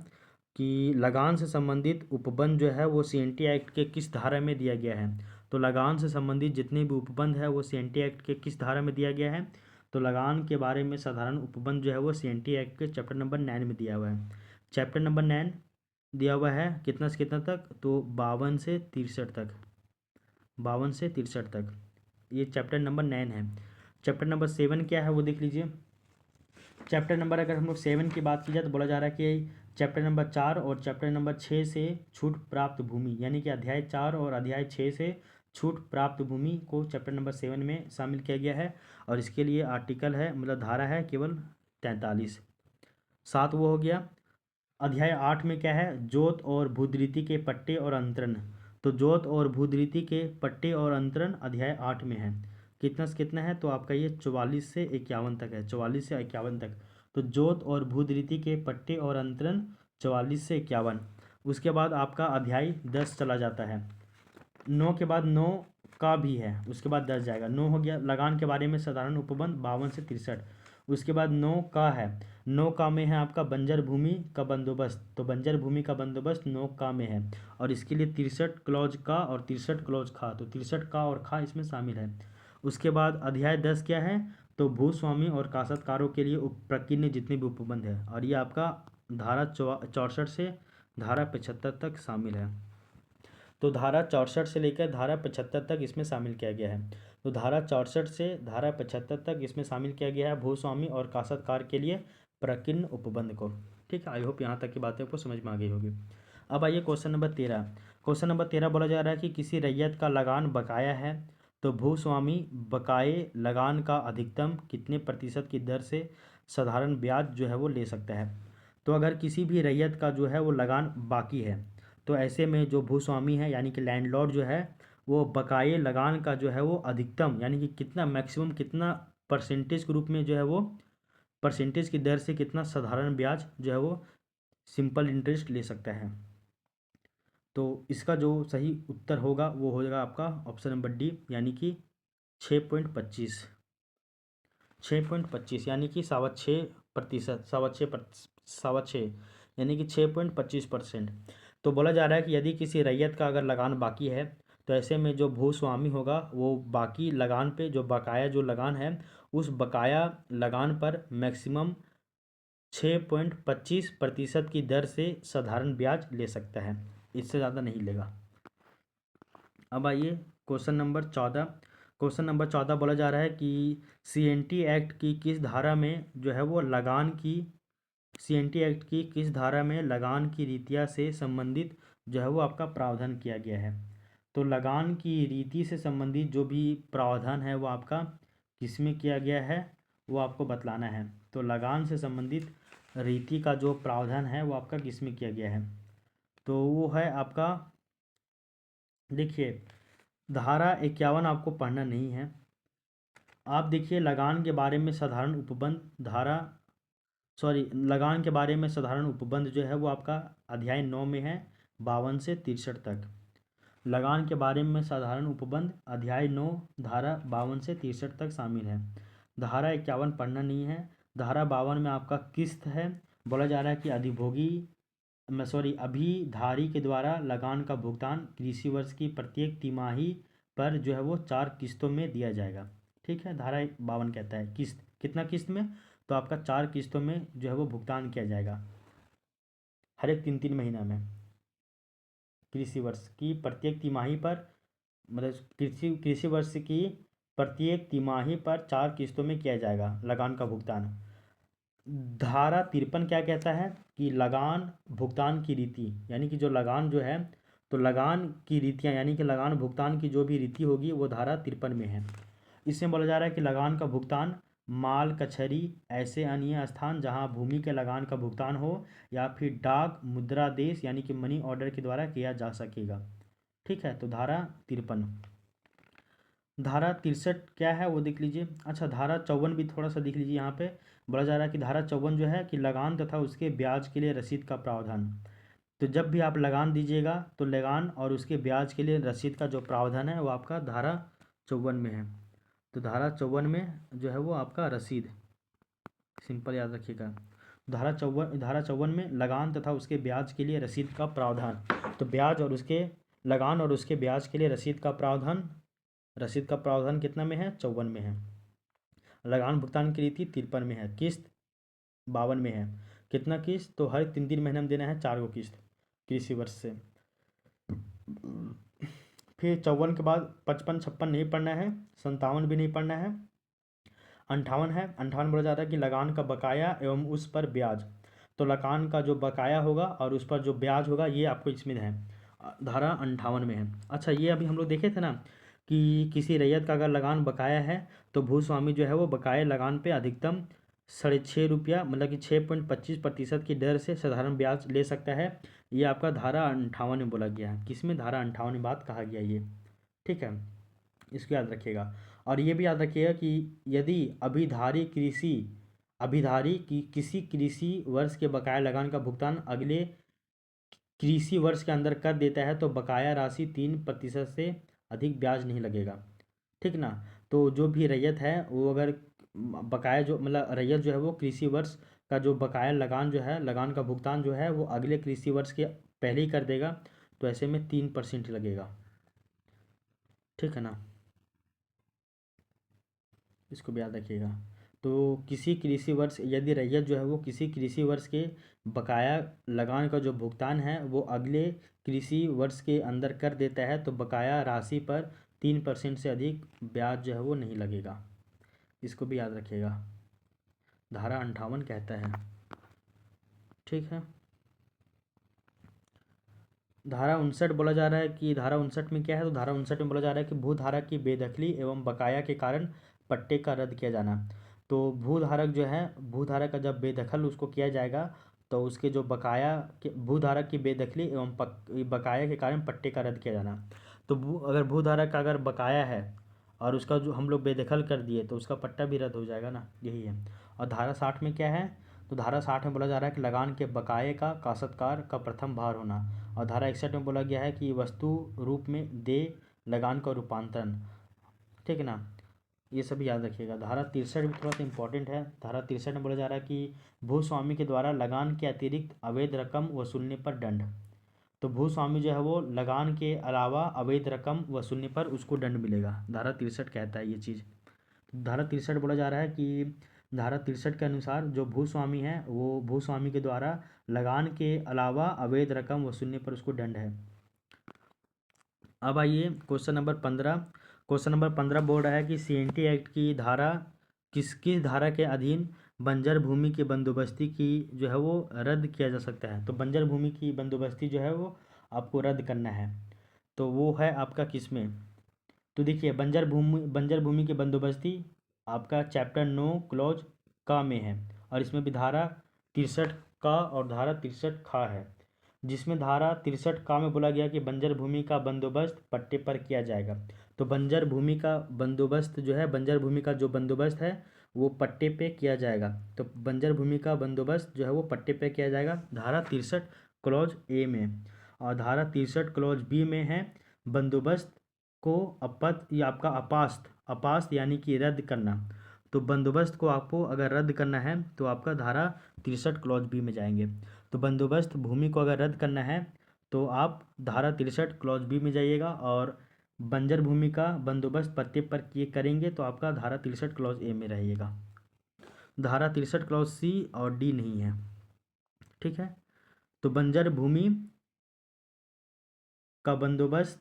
कि लगान से संबंधित उपबंध जो है वो CNT एक्ट के किस धारा में दिया गया है। तो लगान से संबंधित जितने भी उपबंध है वो CNT एक्ट के किस धारा में दिया गया है। तो लगान के बारे में साधारण उपबंध जो है वो CNT एक्ट के चैप्टर नंबर 9 में दिया हुआ है। चैप्टर नंबर 9 दिया हुआ है कितना से कितना तक, तो 52 से 63 तक, 52 से 63 तक, ये चैप्टर नंबर 9 है। चैप्टर नंबर 7 क्या है वो देख लीजिए। चैप्टर नंबर अगर हम लोग 7 की बात की जाए तो बोला जा रहा है कि चैप्टर नंबर 4 और चैप्टर नंबर 6 से छूट प्राप्त भूमि, यानी कि अध्याय 4 और अध्याय 6 से छूट प्राप्त भूमि को चैप्टर नंबर 7 में शामिल किया गया है। और इसके लिए आर्टिकल है, मतलब धारा है केवल 43। 7 वो हो गया। अध्याय 8 में क्या है, जोत और भूधृति के पट्टे और अंतरण। तो जोत और भूधृति के पट्टे और अंतरण अध्याय 8 में है। कितना से कितना है, तो आपका ये 44 से 51 तक है, 44 से 51 तक। तो जोत और भूधृति के पट्टे और अंतरण 44 से 51। उसके बाद आपका अध्याय 10 चला जाता है। 9 के बाद 9 का भी है, उसके बाद 10 जाएगा। 9 हो गया लगान के बारे में साधारण उपबंध 52 से 63। उसके बाद 9 का है, 9 का में है आपका बंजर भूमि का बंदोबस्त। तो बंजर भूमि का बंदोबस्त 9 का में है, और इसके लिए 63 क्लॉज का और 63 क्लॉज खा, तो 63 का और खा इसमें शामिल है। उसके बाद अध्याय 10 क्या है, तो भूस्वामी और काश्तकारों के लिए प्रकीर्णित जितने भी उपबंध है, और ये आपका धारा 64 से धारा 75 तक शामिल है। तो धारा 64 से लेकर धारा 75 तक इसमें शामिल किया गया है। तो धारा 64 से धारा 75 तक इसमें शामिल किया गया है भूस्वामी और काश्तकार के लिए प्रकीर्णन उपबंध को। ठीक है, आई होप यहाँ तक की बातें आपको समझ में आ गई होगी। अब आइए क्वेश्चन नंबर 13। क्वेश्चन नंबर 13 बोला जा रहा है कि किसी रैयत का लगान बकाया है, तो भूस्वामी बकाये लगान का अधिकतम कितने प्रतिशत की दर से साधारण ब्याज जो है वो ले सकता है। तो अगर किसी भी रैयत का जो है वो लगान बाकी है, तो ऐसे में जो भूस्वामी है यानी कि लैंडलॉर्ड जो है वो बकाये लगान का जो है वो अधिकतम, यानी कि कितना मैक्सिमम, कितना परसेंटेज के रूप में जो है वो परसेंटेज की दर से कितना साधारण ब्याज जो है वो सिंपल इंटरेस्ट ले सकता है। तो इसका जो सही उत्तर होगा वो हो जाएगा आपका ऑप्शन नंबर डी, यानी कि 6.25, 6.25 यानी कि 6.25%, 6.25, यानी कि 6.25%। तो बोला जा रहा है कि यदि किसी रैयत का अगर लगान बाकी है, तो ऐसे में जो भूस्वामी होगा वो बाकी लगान पे जो बकाया जो लगान है, उस बकाया लगान पर मैक्सिमम 6.25% की दर से साधारण ब्याज ले सकता है, इससे ज़्यादा नहीं लेगा। अब आइए क्वेश्चन नंबर 14। क्वेश्चन नंबर 14 बोला जा रहा है कि सीएनटी एक्ट की किस धारा में जो है वो लगान की सीएनटी एक्ट की किस धारा में लगान की रीतियाँ से संबंधित जो है वो आपका प्रावधान किया गया है। तो लगान की रीति से संबंधित जो भी प्रावधान है वो आपका किस में किया गया है वो आपको बतलाना है। तो लगान से संबंधित रीति का जो प्रावधान है वो आपका किस में किया गया है, तो वो है आपका, देखिए धारा 51 आपको पढ़ना नहीं है। आप देखिए लगान के बारे में साधारण उपबंध लगान के बारे में साधारण उपबंध जो है वो आपका अध्याय 9 में है 52 से 63 तक। लगान के बारे में साधारण उपबंध अध्याय 9 धारा 52 से 63 तक शामिल है। धारा 51 पढ़ना नहीं है। धारा 52 में आपका किस्त है। बोला जा रहा है कि अभिधारी के द्वारा लगान का भुगतान कृषि वर्ष की प्रत्येक तिमाही पर जो है वो 4 किस्तों में दिया जाएगा। ठीक है, धारा 52 कहता है किस्त, कितना किस्त में, तो आपका 4 किस्तों में जो है वो भुगतान किया जाएगा हर एक 3-3 महीना में। कृषि वर्ष की प्रत्येक तिमाही पर, मतलब कृषि वर्ष की प्रत्येक तिमाही पर 4 किस्तों में किया जाएगा लगान का भुगतान। धारा 53 क्या कहता है कि लगान भुगतान की रीति, यानी कि जो लगान जो है, तो लगान की रीतियाँ यानी कि लगान भुगतान की जो भी रीति होगी वो धारा 53 में है। इसमें बोला जा रहा है कि लगान का भुगतान माल कचहरी ऐसे अन्य स्थान जहां भूमि के लगान का भुगतान हो या फिर डाक मुद्रादेश यानी कि मनी ऑर्डर के द्वारा किया जा सकेगा। ठीक है, तो धारा 53। धारा 63 क्या है वो देख लीजिए। अच्छा, धारा 54 भी थोड़ा सा देख लीजिए। यहाँ पे बोला जा रहा है कि धारा 54 जो है कि लगान तथा उसके ब्याज के लिए रसीद का प्रावधान। तो जब भी आप लगान दीजिएगा तो लगान और उसके ब्याज के लिए रसीद का जो प्रावधान है वो आपका धारा 54 में है। तो धारा 54 में जो है वो आपका रसीद, सिंपल याद रखिएगा। धारा 54 में लगान तथा उसके ब्याज के लिए रसीद का प्रावधान। तो ब्याज और उसके लगान और उसके ब्याज के लिए रसीद का प्रावधान कितना में है, 54 में है। लगान भुगतान की रीति 53 में है। किस्त 52 में है। कितना किस्त, तो हर 3-3 महीने में देना है 4 गो किस्त कृषि वर्ष से। फिर 54 के बाद 55-56 नहीं पढ़ना है, 57 भी नहीं पढ़ना है। 58 है। 58 बोला जाता है कि लगान का बकाया एवं उस पर ब्याज। तो लगान का जो बकाया होगा और उस पर जो ब्याज होगा ये आपको इसमें है, धारा 58 में है। अच्छा, ये अभी हम लोग देखे थे ना कि किसी रैयत का अगर लगान बकाया है तो भूस्वामी जो है वो बकाया लगान पे अधिकतम 6.5 रुपया मतलब कि 6.25% की दर से साधारण ब्याज ले सकता है। ये आपका धारा 58 में बोला गया है। किसमें, धारा 58 में बात कहा गया ये। ठीक है, इसको याद रखिएगा। और ये भी याद रखिएगा कि यदि अभिधारी की किसी कृषि वर्ष के बकाया लगान का भुगतान अगले कृषि वर्ष के अंदर कर देता है तो बकाया राशि 3% से अधिक ब्याज नहीं लगेगा। ठीक ना। तो जो भी रैयत है वो अगर बकाया जो मतलब रैयत जो है वो कृषि वर्ष का जो बकाया लगान जो है, लगान का भुगतान जो है वो अगले कृषि वर्ष के पहले ही कर देगा, तो ऐसे में 3% लगेगा। ठीक है ना, इसको भी याद रखिएगा। तो किसी कृषि वर्ष यदि रैयत जो है वो किसी कृषि वर्ष के बकाया लगान का जो भुगतान है वो अगले कृषि वर्ष के अंदर कर देता है तो बकाया राशि पर 3% से अधिक ब्याज जो है वो नहीं लगेगा। इसको भी याद रखिएगा, धारा 58 कहता है। ठीक है, धारा 59 बोला जा रहा है कि धारा 59 में क्या है, तो धारा 59 में बोला जा रहा है कि भूधारक की बेदखली एवं बकाया के कारण पट्टे का रद्द किया जाना। तो भूधारक का जब बेदखल उसको किया जाएगा तो उसके जो बकाया के भूधारक की बेदखली एवं बकाया के कारण पट्टे का रद्द किया जाना। तो अगर भूधारक का अगर बकाया है और उसका जो हम लोग बेदखल कर दिए तो उसका पट्टा भी रद्द हो जाएगा ना, यही है। और धारा 60 में क्या है, तो धारा 60 में बोला जा रहा है कि लगान के बकाये का काश्तकार का प्रथम भार होना। और धारा 61 में बोला गया है कि वस्तु रूप में दे लगान का रूपांतरण। ठीक है ना, ये सभी याद रखिएगा। धारा 63 भी थोड़ा सा इंपॉर्टेंट है। धारा 63 में बोला जा रहा है कि भूस्वामी के द्वारा लगान के अतिरिक्त अवैध रकम वसूलने पर दंड। तो भूस्वामी जो है वो लगान के अलावा अवैध रकम वसूलने पर उसको दंड मिलेगा। धारा 63 कहता है ये चीज़। धारा 63 बोला जा रहा है कि धारा 63 के अनुसार जो भूस्वामी है वो भूस्वामी के द्वारा लगान के अलावा अवैध रकम वसूलने पर उसको दंड है। अब आइए क्वेश्चन नंबर 15। क्वेश्चन नंबर 15 बोल रहा है कि सीएनटी एक्ट की धारा किस किस धारा के अधीन बंजर भूमि की बंदोबस्ती की जो है वो रद्द किया जा सकता है। तो बंजर भूमि की बंदोबस्ती जो है वो आपको रद्द करना है, तो वो है आपका किस में। तो देखिए बंजर भूमि की बंदोबस्ती आपका चैप्टर 9 क्लॉज का में है, और इसमें भी धारा 63 का और धारा 63 खा है, जिसमें धारा 63 का में बोला गया कि बंजर भूमि का बंदोबस्त पट्टे पर किया जाएगा। तो बंजर भूमि का बंदोबस्त जो है, बंजर भूमि का जो बंदोबस्त है वो पट्टे पे किया जाएगा। तो बंजर भूमि का बंदोबस्त जो है वो पट्टे पे किया जाएगा धारा 63 क्लॉज ए में। और धारा 63 क्लॉज बी में है बंदोबस्त को या आपका अपास्त यानी कि रद्द करना। तो बंदोबस्त को आपको अगर रद्द करना है तो आपका धारा 63 क्लॉज बी में जाएंगे। तो बंदोबस्त भूमि को अगर रद्द करना है तो आप धारा 63 क्लॉज बी में जाइएगा, और बंजर भूमि का बंदोबस्त पट्टे पर किए करेंगे तो आपका धारा 63 क्लॉज ए में रहिएगा। धारा 63 क्लॉज सी और डी नहीं है, ठीक है। तो बंजर भूमि का बंदोबस्त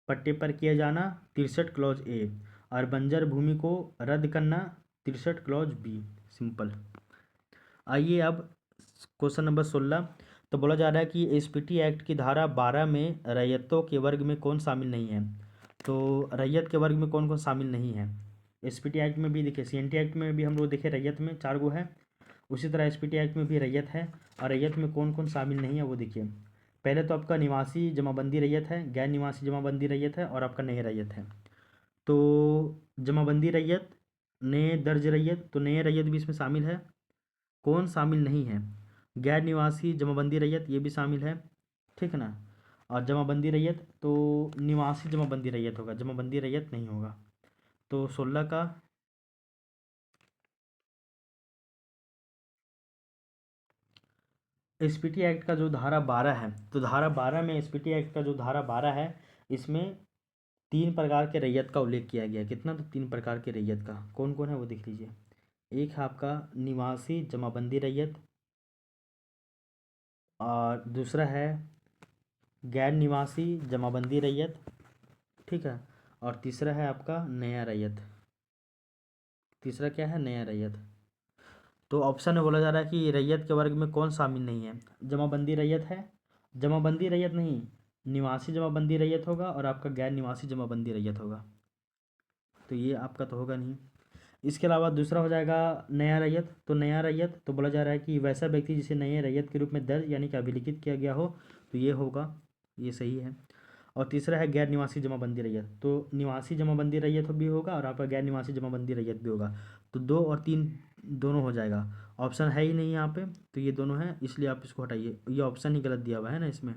पट्टे पर किया जाना 63 क्लॉज ए, और बंजर भूमि को रद्द करना 63 क्लॉज बी। सिंपल। आइए अब क्वेश्चन नंबर 16। तो बोला जा रहा है कि एसपीटी एक्ट की धारा 12 में रैयतों के वर्ग में कौन शामिल नहीं है। तो रैयत के वर्ग में कौन कौन शामिल नहीं है। एसपीटी एक्ट में भी देखिए, सीएनटी एक्ट में भी हम लोग देखे रैयत में 4 गो है, उसी तरह एसपीटी एक्ट में भी रैयत है। और रैयत में कौन कौन शामिल नहीं है वो देखिए। पहले तो आपका निवासी जमाबंदी रैयत है, गैर निवासी जमाबंदी रैयत है, और आपका नए रैयत है। तो जमाबंदी रैयत, नए दर्ज रैयत, तो नए रैयत भी इसमें शामिल है। कौन शामिल नहीं है, गैर निवासी जमाबंदी रैयत, ये भी शामिल है, ठीक है ना। और जमाबंदी रैयत तो निवासी जमाबंदी रैयत होगा, जमाबंदी रैयत नहीं होगा। तो 16 का एसपीटी एक्ट का जो धारा 12 है, तो धारा 12 में एसपीटी एक्ट का जो धारा 12 है, इसमें 3 प्रकार के रैयत का उल्लेख किया गया है। कितना, तो 3 प्रकार के रैयत का। कौन कौन है वो देख लीजिए। एक है आपका निवासी जमाबंदी रैयत, और दूसरा है गैर निवासी जमाबंदी रैयत, ठीक है। और तीसरा है आपका नया रैयत। तीसरा क्या है, नया रैयत। तो ऑप्शन में बोला जा रहा है कि रैयत के वर्ग में कौन शामिल नहीं है। जमाबंदी रैयत है, जमाबंदी रैयत नहीं, निवासी जमाबंदी रैयत होगा, और आपका गैर निवासी जमाबंदी रैयत होगा। तो ये आपका तो होगा नहीं। इसके अलावा दूसरा हो जाएगा नया रैयत। तो नया रैयत तो बोला जा रहा है कि वैसा व्यक्ति जिसे नए रैयत के रूप में दर्ज यानी कि अभिलिखित किया गया हो, तो ये होगा, ये सही है। और तीसरा है गैर निवासी जमाबंदी रैयत। तो निवासी जमाबंदी रैयत भी होगा और आपका गैर निवासी जमाबंदी रैयत भी होगा। तो 2 और 3 दोनों हो जाएगा। ऑप्शन है ही नहीं यहाँ पे, तो ये दोनों हैं, इसलिए आप इसको हटाइए, ये ऑप्शन ही गलत दिया हुआ है ना इसमें।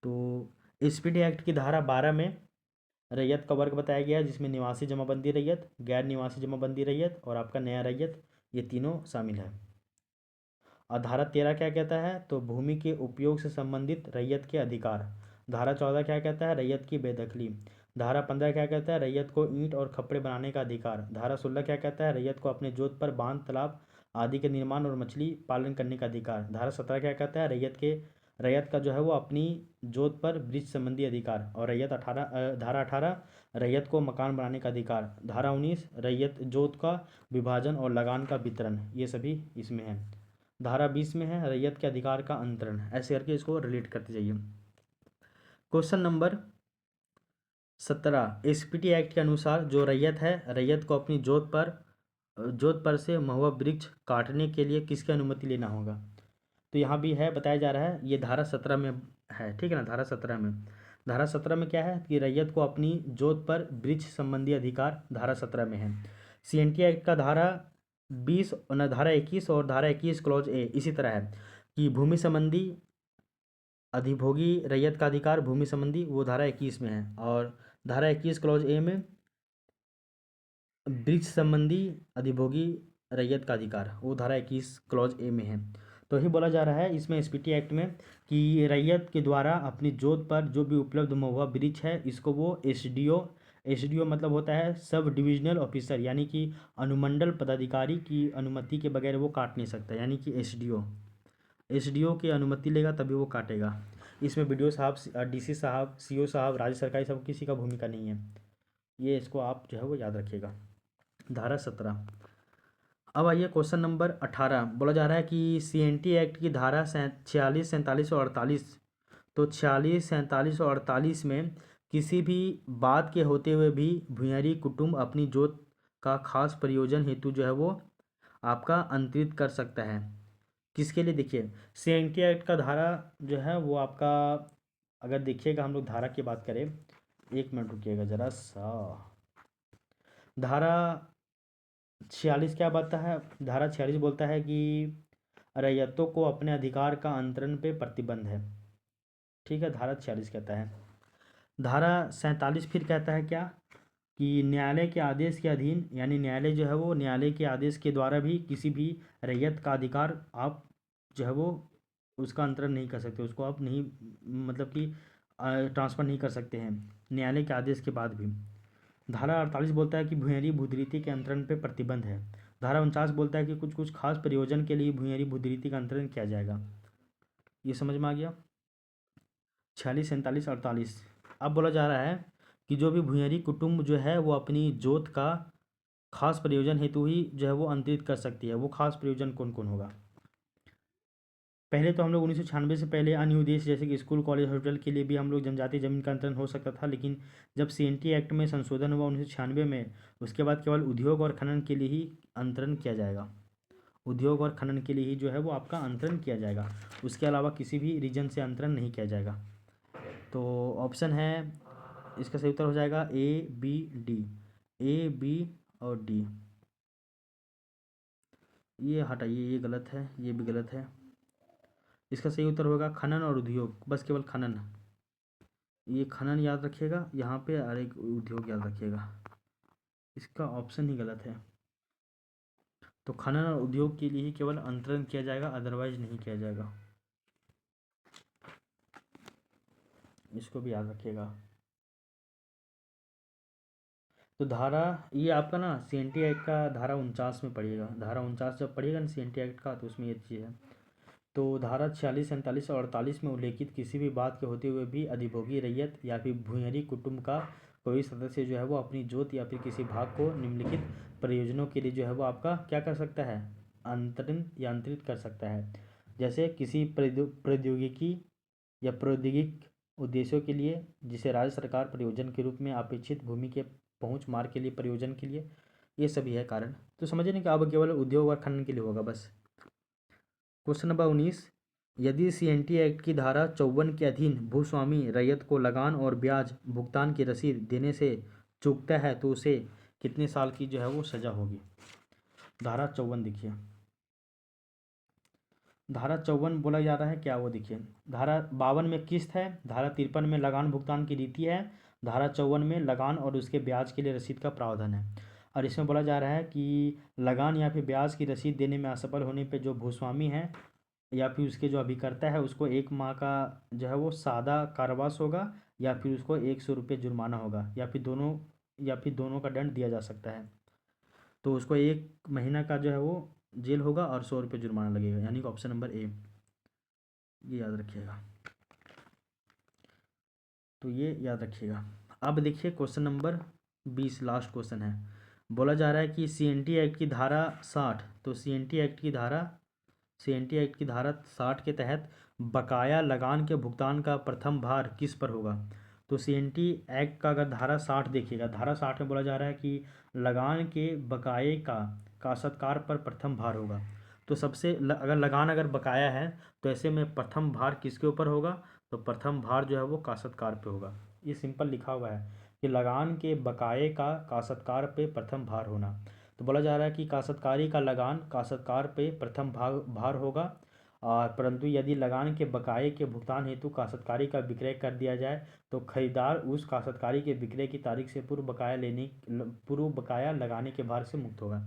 तो एसपीटी एक्ट की धारा 12 में रैयत का वर्ग बताया गया है, जिसमें निवासी जमाबंदी रैयत, गैर निवासी जमाबंदी रैयत और आपका नया रैयत, ये तीनों शामिल है। और धारा 13 क्या कहता है, तो भूमि के उपयोग से संबंधित रैयत के अधिकार। धारा 14 क्या कहता है, रैयत की बेदखली। धारा 15 क्या कहता है, रैयत को ईंट और खपड़े बनाने का अधिकार। धारा 16 क्या कहता है, रैयत को अपने जोत पर बांध, तालाब आदि के निर्माण और मछली पालन करने का अधिकार। धारा 17 क्या कहता है, रैयत का जो है वो अपनी जोत पर ब्रिज संबंधी अधिकार। और धारा 18 रैयत को मकान बनाने का अधिकार। धारा 19 रैयत जोत का विभाजन और लगान का वितरण, ये सभी इसमें है। धारा 20 में है रैयत के अधिकार का अंतरण। ऐसे करके इसको रिलेट करते जाइए। Question number 17। एसपीटी एक्ट के अनुसार जो रैयत है, रैयत को अपनी जोत पर से महुआ वृक्ष काटने के लिए किसकी अनुमति लेना होगा। तो यहाँ भी है, बताया जा रहा है, ये धारा 17 में है, ठीक है ना। धारा 17 में क्या है कि रैयत को अपनी जोत पर वृक्ष संबंधी अधिकार धारा 17 में है। सीएनटी एक्ट का धारा 20 और धारा 21 और धारा 21 क्लॉज ए इसी तरह है कि भूमि संबंधी अधिभोगी रैयत का अधिकार भूमि संबंधी, वो धारा 21 में है। और धारा 21 क्लॉज ए में वृक्ष संबंधी अधिभोगी रैयत का अधिकार, वो धारा 21 क्लॉज ए में है। तो ही बोला जा रहा है इसमें एसपीटी एक्ट में कि रैयत के द्वारा अपनी जोत पर जो भी उपलब्ध महुआ वृक्ष है, इसको वो एसडीओ मतलब होता है सब डिविजनल ऑफिसर, यानी कि अनुमंडल पदाधिकारी की अनुमति के बगैर वो काट नहीं सकता, यानी कि एसडीओ की अनुमति लेगा तभी वो काटेगा। इसमें बीडीओ साहब, डीसी साहब, सीओ साहब, राज्य सरकारी सब किसी का भूमिका नहीं है। ये इसको आप जो है वो याद रखिएगा। धारा 17। अब आइए क्वेश्चन नंबर 18। बोला जा रहा है कि CNT एक्ट की धारा 46, 47 और 48। तो 46, 47 और 48 में किसी भी बात के होते हुए भी भूमिहारी कुटुंब अपनी जोत का खास प्रयोजन हेतु जो है वो आपका अंतरित कर सकता है। किसके लिए? देखिए, CNT एक्ट का धारा जो है वो आपका, अगर देखिएगा हम लोग धारा की बात करें, 1 मिनट रुकिएगा ज़रा सा। धारा 46 क्या बताता है? धारा 46 बोलता है कि रैयतों को अपने अधिकार का अंतरण पे प्रतिबंध है। ठीक है, धारा 46 कहता है। धारा 47 फिर कहता है क्या? कि न्यायालय के आदेश के अधीन, यानी न्यायालय जो है वो न्यायालय के आदेश के द्वारा भी किसी भी रैयत का अधिकार आप जो है वो उसका अंतरण नहीं कर सकते, उसको आप नहीं, मतलब कि ट्रांसफ़र नहीं कर सकते हैं न्यायालय के आदेश के बाद भी। धारा 48 बोलता है कि भूमिहारी भूधृति के अंतरण पे प्रतिबंध है। धारा 49 बोलता है कि कुछ कुछ खास प्रयोजन के लिए भूमिहारी भूधृति का अंतरण किया जाएगा। ये समझ में आ गया? 46, 47, 48। अब बोला जा रहा है कि जो भी भूमिहारी कुटुंब जो है वो अपनी जोत का खास प्रयोजन हेतु ही जो है वो अंतरित कर सकती है। वो खास प्रयोजन कौन कौन होगा? पहले तो हम लोग 1996 से पहले अन्य उद्देश्य जैसे कि स्कूल, कॉलेज, हॉस्पिटल के लिए भी हम लोग जनजातीय जमीन का अंतरण हो सकता था, लेकिन जब CNT एक्ट में संशोधन हुआ 1996 में, उसके बाद केवल उद्योग और खनन के लिए ही अंतरण किया जाएगा। उद्योग और खनन के लिए ही जो है वो आपका अंतरण किया जाएगा, उसके अलावा किसी भी रीजन से अंतरण नहीं किया जाएगा। तो ऑप्शन है, इसका सही उत्तर हो जाएगा A, B, D। A, B और D। ये हटाइए, ये गलत है, ये भी गलत है। इसका सही उत्तर होगा खनन और उद्योग, बस केवल खनन। ये खनन याद रखिएगा यहाँ पे, और एक उद्योग याद रखिएगा। इसका ऑप्शन ही गलत है। तो खनन और उद्योग के लिए ही केवल अंतरण किया जाएगा, अदरवाइज नहीं किया जाएगा। इसको भी याद रखिएगा। तो धारा, ये आपका ना CNT एक्ट का धारा 49 में पढ़िएगा। धारा 49 जब पढ़िएगा ना CNT एक्ट का, तो उसमें ये चीज़ है। तो धारा 46, 47 और 48 में उल्लेखित किसी भी बात के होते हुए भी अधिभोगी रैयत या फिर भूमिहारी कुटुंब का कोई सदस्य जो है वो अपनी जोत या फिर किसी भाग को निम्नलिखित प्रयोजनों के लिए जो है वो आपका क्या कर सकता है? अंतरण या अंतरित कर सकता है। जैसे किसी प्रौद्योगिकी या प्रौद्योगिक उद्देश्यों के लिए, जिसे राज्य सरकार प्रयोजन के रूप में अपेक्षित भूमि के पहुँच मार्ग के लिए, प्रयोजन के लिए, ये सभी है कारण। तो समझिए नहीं कि अब केवल उद्योग और खनन के लिए होगा बस। Question number 19। यदि CNT एक्ट की धारा 54 के अधीन भूस्वामी रैयत को लगान और ब्याज भुगतान की रसीद देने से चूकता है तो उसे कितने साल की जो है वो सजा होगी? धारा 54 देखिए। धारा 54 बोला जा रहा है क्या, वो देखिए। धारा 52 में किस्त है, धारा 53 में लगान भुगतान की रीति है, धारा 54 में लगान और उसके ब्याज के लिए रसीद का प्रावधान है। और इसमें बोला जा रहा है कि लगान या फिर ब्याज की रसीद देने में असफल होने पर जो भूस्वामी है या फिर उसके जो अभिकर्ता है उसको 1 माह का जो है वो सादा कारावास होगा, या फिर उसको 100 रुपये जुर्माना होगा, या फिर दोनों, या फिर दोनों का दंड दिया जा सकता है। तो उसको 1 महीना का जो है वो जेल होगा और 100 रुपये जुर्माना लगेगा, यानी कि ऑप्शन नंबर A। ये याद रखिएगा। तो ये याद रखिएगा। अब देखिए क्वेश्चन नंबर 20, लास्ट क्वेश्चन है। बोला जा रहा है कि CNT एक्ट की धारा 60। तो CNT एक्ट की धारा 60 के तहत बकाया लगान के भुगतान का प्रथम भार किस पर होगा? तो CNT एक्ट का अगर धारा 60 देखिएगा, धारा 60 में बोला जा रहा है कि लगान के बकाये का काश्तकार पर प्रथम भार होगा। तो अगर लगान अगर बकाया है तो ऐसे में प्रथम भार किसके ऊपर होगा? तो प्रथम भार जो है वो काश्तकार पे होगा। ये सिंपल लिखा हुआ है कि लगान के बकाये का काश्तकार पे प्रथम भार होना। तो बोला जा रहा है कि काश्तकारी का लगान काश्तकार पे प्रथम भार होगा, और परंतु यदि लगान के बकाये के भुगतान हेतु काश्तकारी का विक्रय कर दिया जाए तो खरीदार उस काश्तकारी के विक्रय की तारीख से पूर्व बकाया लगाने के भार से मुक्त होगा।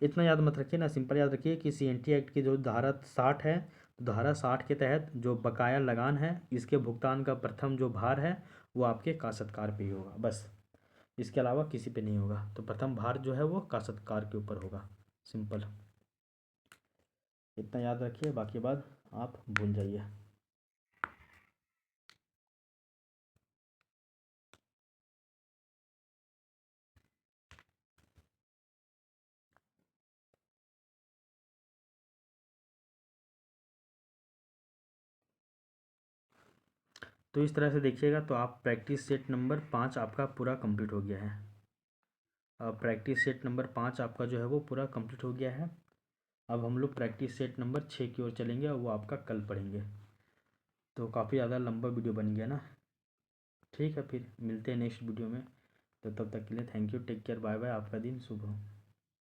इतना याद मत रखिए ना, सिंपल याद रखिए कि CNT एक्ट की जो धारा 60 है, तो धारा 60 के तहत जो बकाया लगान है इसके भुगतान का प्रथम जो भार है वो आपके काश्तकार पे ही होगा बस, इसके अलावा किसी पे नहीं होगा। तो प्रथम भार जो है वो काश्तकार के ऊपर होगा। सिंपल, इतना याद रखिए, बाकी बात आप भूल जाइए। तो इस तरह से देखिएगा तो आप प्रैक्टिस सेट नंबर 5 आपका पूरा कंप्लीट हो गया है। प्रैक्टिस सेट नंबर 5 आपका जो है वो पूरा कंप्लीट हो गया है। अब हम लोग प्रैक्टिस सेट नंबर 6 की ओर चलेंगे और वो आपका कल पढ़ेंगे। तो काफ़ी ज़्यादा लंबा वीडियो बन गया ना। ठीक है, फिर मिलते हैं नेक्स्ट वीडियो में। तो तब तक के लिए thank you, take care, bye bye, आपका दिन शुभ हो।